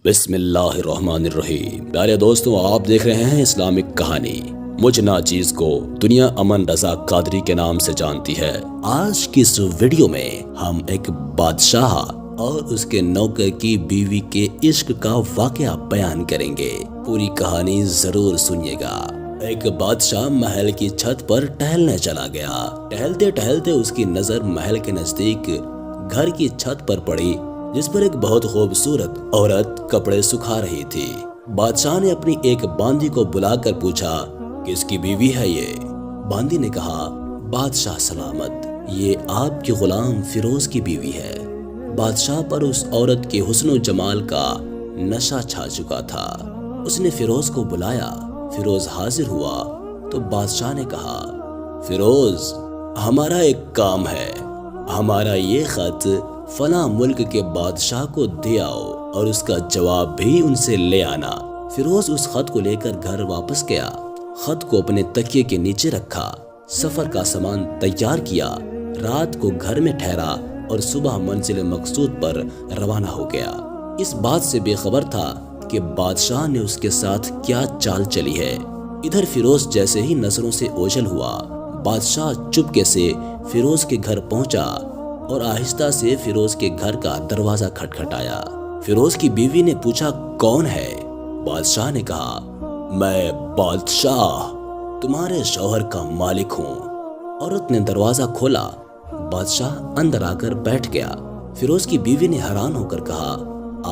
بسم اللہ الرحمن الرحیم۔ پیارے دوستوں، آپ دیکھ رہے ہیں اسلامک کہانی۔ مجھ ناچیز کو دنیا امن رضا قادری کے نام سے جانتی ہے۔ آج کی اس ویڈیو میں ہم ایک بادشاہ اور اس کے نوکر کی بیوی کے عشق کا واقعہ بیان کریں گے۔ پوری کہانی ضرور سنیے گا۔ ایک بادشاہ محل کی چھت پر ٹہلنے چلا گیا۔ ٹہلتے ٹہلتے اس کی نظر محل کے نزدیک گھر کی چھت پر پڑی، جس پر ایک بہت خوبصورت عورت کپڑے سکھا رہی تھی۔ بادشاہ نے اپنی ایک باندی کو بلا کر پوچھا، کس کی بیوی ہے یہ؟ باندی نے کہا، بادشاہ سلامت، یہ آپ کے غلام فیروز کی بیوی ہے۔ بادشاہ پر اس عورت کے حسن و جمال کا نشہ چھا چکا تھا۔ اس نے فیروز کو بلایا۔ فیروز حاضر ہوا تو بادشاہ نے کہا، فیروز، ہمارا ایک کام ہے۔ ہمارا یہ خط فلاں ملک کے بادشاہ کو دے آؤ اور اس کا جواب بھی ان سے لے آنا۔ فیروز اس خط کو لے کر گھر واپس گیا۔ خط کو اپنے تکیے کے نیچے رکھا، سفر کا سامان تیار کیا، رات کو گھر میں ٹھہرا اور صبح منزل مقصود پر روانہ ہو گیا۔ اس بات سے بے خبر تھا کہ بادشاہ نے اس کے ساتھ کیا چال چلی ہے۔ ادھر فیروز جیسے ہی نظروں سے اوجھل ہوا، بادشاہ چپکے سے فیروز کے گھر پہنچا اور آہستہ سے فیروز کے گھر کا دروازہ کھٹکھٹایا۔ فیروز کی بیوی نے پوچھا، کون ہے؟ بادشاہ نے کہا، میں بادشاہ تمہارے شوہر کا مالک ہوں۔ عورت نے دروازہ کھولا۔ بادشاہ اندر آ کر بیٹھ گیا۔ فیروز کی بیوی نے حیران ہو کر کہا،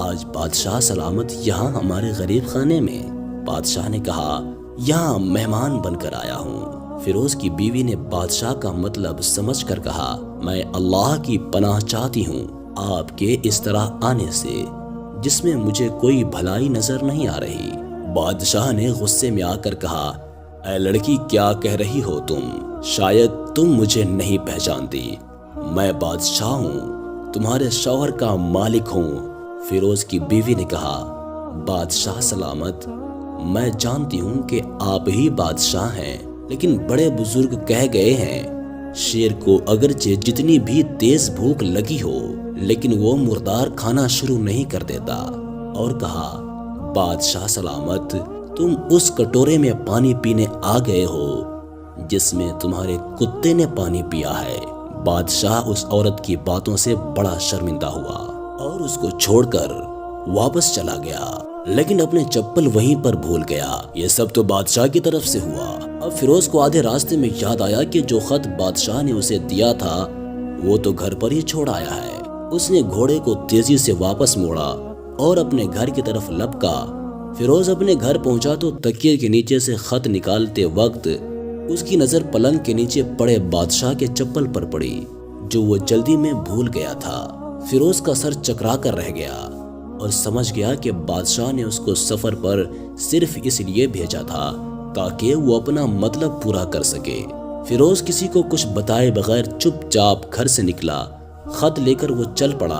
آج بادشاہ سلامت یہاں ہمارے غریب خانے میں؟ بادشاہ نے کہا، یہاں مہمان بن کر آیا ہوں۔ فیروز کی بیوی نے بادشاہ کا مطلب سمجھ کر کہا، میں اللہ کی پناہ چاہتی ہوں آپ کے اس طرح آنے سے، جس میں مجھے کوئی بھلائی نظر نہیں آ رہی۔ بادشاہ نے غصے میں آ کر کہا، اے لڑکی، کیا کہہ رہی ہو تم؟ شاید تم مجھے نہیں پہچانتی۔ میں بادشاہ ہوں، تمہارے شوہر کا مالک ہوں۔ فیروز کی بیوی نے کہا، بادشاہ سلامت، میں جانتی ہوں کہ آپ ہی بادشاہ ہیں، لیکن بڑے بزرگ کہہ گئے ہیں، شیر کو اگرچہ جتنی بھی تیز بھوک لگی ہو لیکن وہ مردار کھانا شروع نہیں کر دیتا۔ اور کہا، بادشاہ سلامت، تم اس کٹورے میں پانی پینے آ گئے ہو جس میں تمہارے کتے نے پانی پیا ہے۔ بادشاہ اس عورت کی باتوں سے بڑا شرمندہ ہوا اور اس کو چھوڑ کر واپس چلا گیا، لیکن اپنے چپل وہیں پر بھول گیا۔ یہ سب تو بادشاہ کی طرف سے ہوا۔ اب فیروز کو آدھے راستے میں یاد آیا کہ جو خط بادشاہ نے اسے دیا تھا وہ تو گھر پر ہی چھوڑ آیا ہے۔ اس نے گھوڑے کو تیزی سے واپس موڑا اور اپنے گھر کی طرف لپکا۔ فیروز اپنے گھر پہنچا تو تکیے کے نیچے سے خط نکالتے وقت اس کی نظر پلنگ کے نیچے پڑے بادشاہ کے چپل پر پڑی، جو وہ جلدی میں بھول گیا تھا۔ فیروز کا سر چکرا کر رہ گیا اور سمجھ گیا کہ بادشاہ نے اس کو سفر پر صرف اس لیے بھیجا تھا تاکہ وہ اپنا مطلب پورا کر سکے۔ فیروز کسی کو کچھ بتائے بغیر چپ چاپ گھر سے نکلا۔ خط لے کر وہ چل پڑا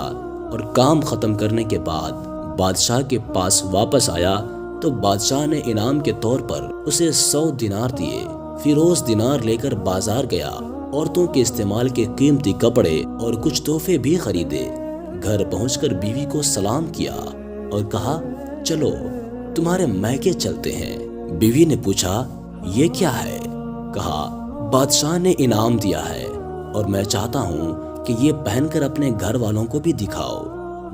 اور کام ختم کرنے کے بعد بادشاہ کے پاس واپس آیا تو بادشاہ نے انعام کے طور پر اسے 100 دینار دیے۔ فیروز دینار لے کر بازار گیا، عورتوں کے استعمال کے قیمتی کپڑے اور کچھ تحفے بھی خریدے۔ گھر پہنچ کر بیوی کو سلام کیا اور کہا، چلو تمہارے میکے چلتے ہیں۔ بیوی نے پوچھا، یہ کیا ہے؟ کہا، بادشاہ نے انعام دیا ہے اور میں چاہتا ہوں کہ یہ پہن کر اپنے گھر والوں کو بھی دکھاؤ۔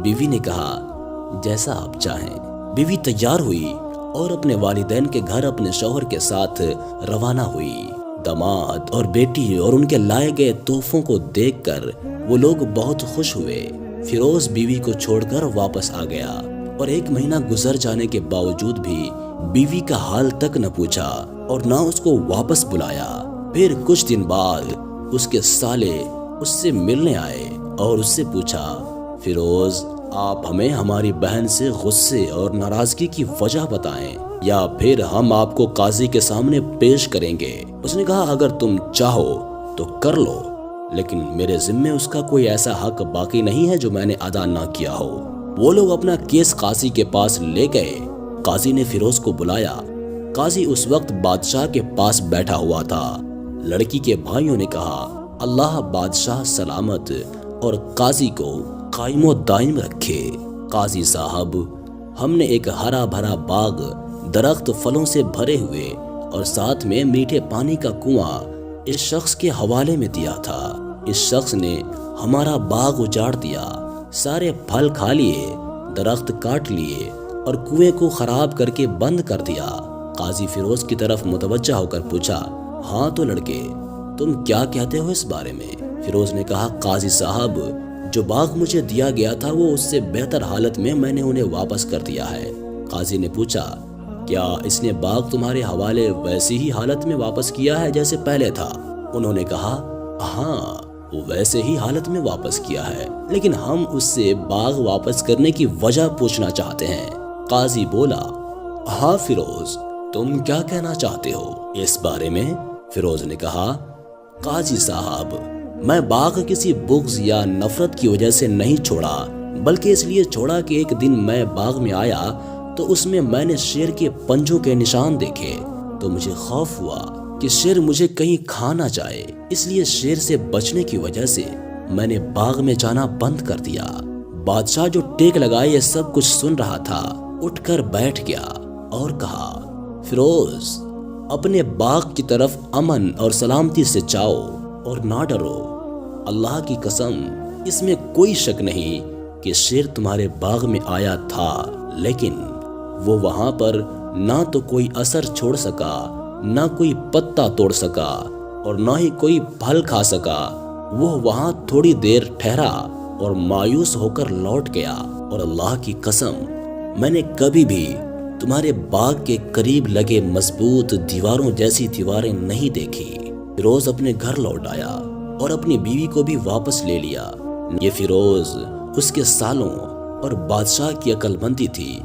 بیوی نے کہا، جیسا آپ چاہیں۔ بیوی تیار ہوئی اور اپنے والدین کے گھر اپنے شوہر کے ساتھ روانہ ہوئی۔ داماد اور بیٹی اور ان کے لائے گئے تحفوں کو دیکھ کر وہ لوگ بہت خوش ہوئے۔ فیروز بیوی کو چھوڑ کر واپس آ گیا اور 1 مہینہ گزر جانے کے باوجود بھی بیوی کا حال تک نہ پوچھا اور نہ اس کو واپس بلایا۔ پھر کچھ دن بعد اس کے سالے اس سے ملنے آئے اور اس سے پوچھا، فیروز، آپ ہمیں ہماری بہن سے غصے اور ناراضگی کی وجہ بتائیں یا پھر ہم آپ کو قاضی کے سامنے پیش کریں گے۔ اس نے کہا، اگر تم چاہو تو کر لو، لیکن میرے ذمے اس کا کوئی ایسا حق باقی نہیں ہے جو میں نے ادا نہ کیا ہو۔ وہ لوگ اپنا کیس قاضی کے پاس لے گئے۔ قاضی نے فیروز کو بلایا۔ قاضی اس وقت بادشاہ کے پاس بیٹھا ہوا تھا۔ لڑکی کے بھائیوں نے کہا، اللہ بادشاہ سلامت اور قاضی کو قائم و دائم رکھے۔ قاضی صاحب، ہم نے ایک ہرا بھرا باغ، درخت پھلوں سے بھرے ہوئے اور ساتھ میں میٹھے پانی کا کنواں اس شخص کے حوالے میں دیا تھا۔ اس شخص نے ہمارا باغ اجاڑ دیا، سارے پھل کھا لیے، درخت کاٹ لیے اور کنویں کو خراب کر کے بند کر دیا۔ قاضی فیروز کی طرف متوجہ ہو کر پوچھا، ہاں تو لڑکے، تم کیا کہتے ہو اس بارے میں؟ فیروز نے کہا، قاضی صاحب، جو باغ مجھے دیا گیا تھا وہ اس سے بہتر حالت میں نے انہیں واپس کر دیا ہے۔ قاضی نے پوچھا، کیا اس نے باغ تمہارے حوالے ویسی ہی حالت میں واپس کیا ہے جیسے پہلے تھا؟ انہوں نے کہا، ہاں، وہ ویسے ہی حالت میں واپس کیا ہے، لیکن ہم اس سے باغ واپس کرنے کی وجہ پوچھنا چاہتے ہیں۔ قاضی بولا، ہاں فیروز، تم کیا کہنا چاہتے ہو اس بارے میں؟ فیروز نے کہا، قاضی صاحب، میں باغ کسی بغض یا نفرت کی وجہ سے نہیں چھوڑا، بلکہ اس لیے چھوڑا کہ ایک دن میں باغ میں آیا تو اس میں نے شیر کے پنجوں کے نشان دیکھے تو مجھے خوف ہوا کہ شیر مجھے کہیں کھا نہ جائے، اس لیے شیر سے بچنے کی وجہ سے میں نے باغ میں جانا بند کر دیا۔ بادشاہ جو ٹیک لگائے یہ سب کچھ سن رہا تھا، اٹھ کر بیٹھ گیا اور کہا، فیروز، اپنے باغ کی طرف امن اور سلامتی سے جاؤ اور نہ ڈرو۔ اللہ کی قسم، اس میں کوئی شک نہیں کہ شیر تمہارے باغ میں آیا تھا، لیکن وہ وہاں پر نہ تو کوئی اثر چھوڑ سکا، نہ کوئی پتا توڑ سکا اور نہ ہی کوئی پھل کھا سکا۔ وہ وہاں تھوڑی دیر ٹھہرا اور مایوس ہو کر لوٹ گیا، اور اللہ کی قسم، میں نے کبھی بھی تمہارے باغ کے قریب لگے مضبوط دیواروں جیسی دیواریں نہیں دیکھی۔ فیروز اپنے گھر لوٹ آیا اور اپنی بیوی کو بھی واپس لے لیا۔ یہ فیروز، اس کے سالوں اور بادشاہ کی عقل مندی تھی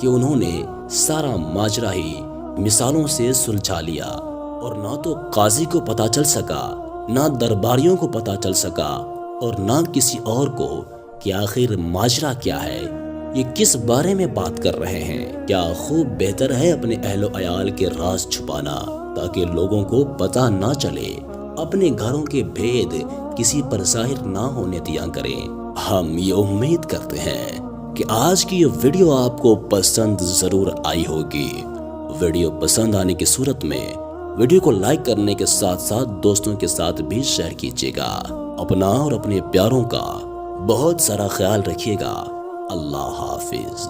کہ انہوں نے سارا ماجرا ہی مثالوں سے سلجھا لیا، اور نہ تو قاضی کو پتا چل سکا، نہ درباریوں کو پتا چل سکا، اور نہ کسی اور کو کہ آخر ماجرا کیا ہے، یہ کس بارے میں بات کر رہے ہیں۔ کیا خوب بہتر ہے اپنے اہل و عیال کے راز چھپانا تاکہ لوگوں کو پتا نہ چلے، اپنے گھروں کے بھید کسی پر ظاہر نہ ہونے دیا کریں۔ ہم یہ امید کرتے ہیں کہ آج کی یہ ویڈیو آپ کو پسند ضرور آئی ہوگی۔ ویڈیو پسند آنے کی صورت میں ویڈیو کو لائک کرنے کے ساتھ ساتھ دوستوں کے ساتھ بھی شیئر کیجیے گا۔ اپنا اور اپنے پیاروں کا بہت سارا خیال رکھیے گا۔ اللہ حافظ۔